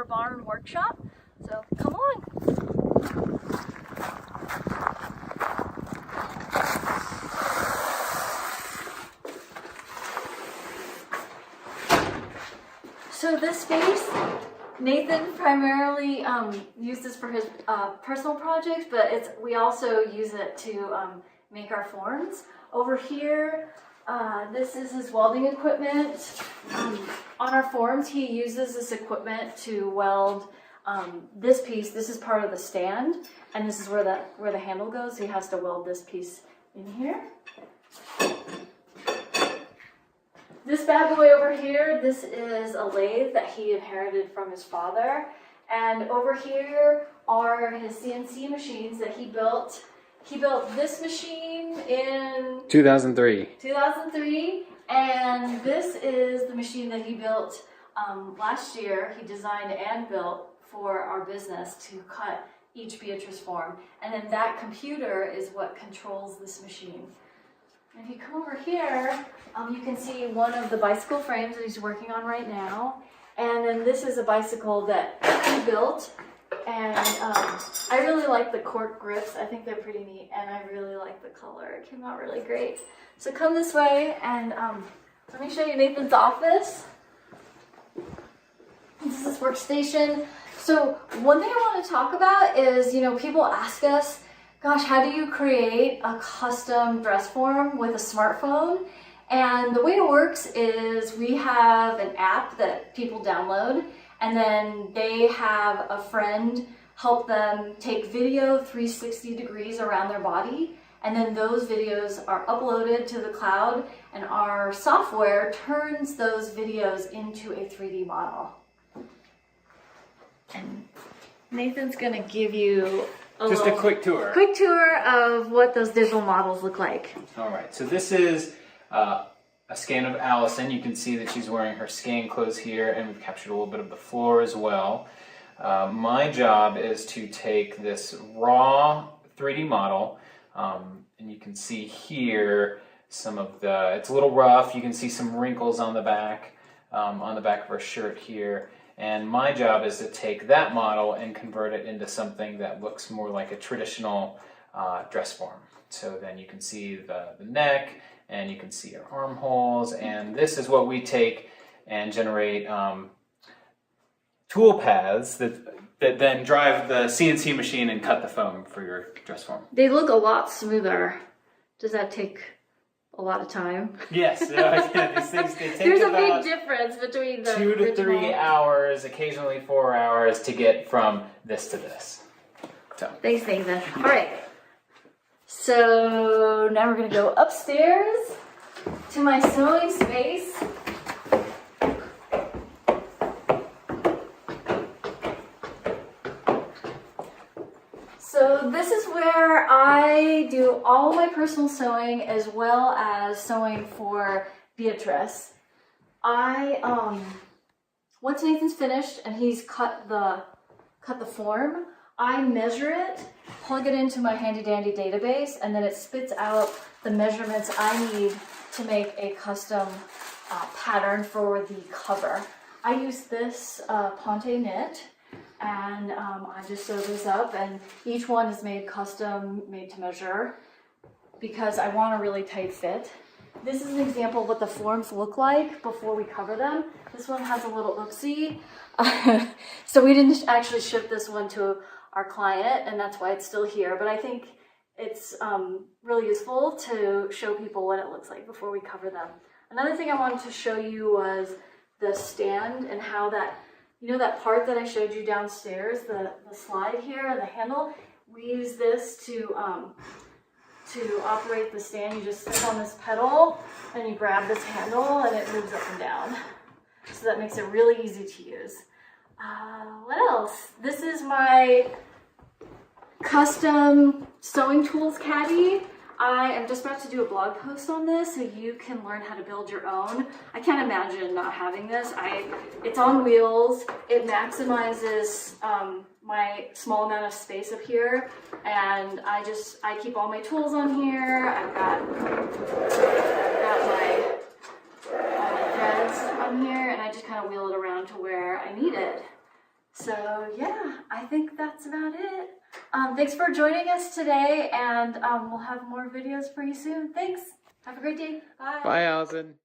barn workshop. So come along. So this space, Nathan primarily uses for his personal projects, but we also use it to make our forms. Over here, this is his welding equipment. On our forms, he uses this equipment to weld this piece. This is part of the stand, and this is where the handle goes. So he has to weld this piece in here. This bad boy over here, this is a lathe that he inherited from his father. And over here are his CNC machines that he built. He built this machine in 2003, and this is the machine that he built last year. He designed and built for our business to cut each Beatrice form. And then that computer is what controls this machine. And if you come over here, you can see one of the bicycle frames that he's working on right now. And then this is a bicycle that he built. And I really like the cork grips. I think they're pretty neat. And I really like the color. It came out really great. So come this way and let me show you Nathan's office. This is his workstation. So one thing I want to talk about is, people ask us, gosh, how do you create a custom dress form with a smartphone? And the way it works is we have an app that people download, and then they have a friend help them take video 360 degrees around their body, and then those videos are uploaded to the cloud, and our software turns those videos into a 3D model. And Nathan's gonna give you a quick tour. Quick tour of what those digital models look like. All right, so this is a scan of Alison. You can see that she's wearing her scan clothes here, and we've captured a little bit of the floor as well. My job is to take this raw 3D model, and you can see here some of it's a little rough. You can see some wrinkles on the back of her shirt here. And my job is to take that model and convert it into something that looks more like a traditional dress form. So then you can see the neck, and you can see her armholes, and this is what we take and generate tool paths that then drive the CNC machine and cut the foam for your dress form. They look a lot smoother. Does that take a lot of time? Yes, these things, they take There's a big difference between the 2 to 3 hours, occasionally 4 hours to get from this to this. So. Thanks, Nathan. All right. So now we're going to go upstairs to my sewing space. So this is where I do all my personal sewing as well as sewing for Beatrice. Once Nathan's finished and he's cut the form, I measure it, plug it into my handy dandy database, and then it spits out the measurements I need to make a custom pattern for the cover. I use this Ponte knit, and I just sew this up, and each one is made custom, made to measure, because I want a really tight fit. This is an example of what the forms look like before we cover them. This one has a little oopsie. So we didn't actually ship this one to our client, and that's why it's still here. But I think it's really useful to show people what it looks like before we cover them. Another thing I wanted to show you was the stand and how that, that part that I showed you downstairs, the slide here and the handle, we use this to operate the stand. You just sit on this pedal and you grab this handle and it moves up and down. So that makes it really easy to use. What else? This is my custom sewing tools caddy. I am just about to do a blog post on this so you can learn how to build your own. I can't imagine not having this. It's on wheels. It maximizes my small amount of space up here, and I keep all my tools on here. I've got my threads on here, and I just kind of wheel it around to where I need it. So yeah, I think that's about it. Thanks for joining us today, and we'll have more videos for you soon. Thanks. Have a great day. Bye. Bye, Allison.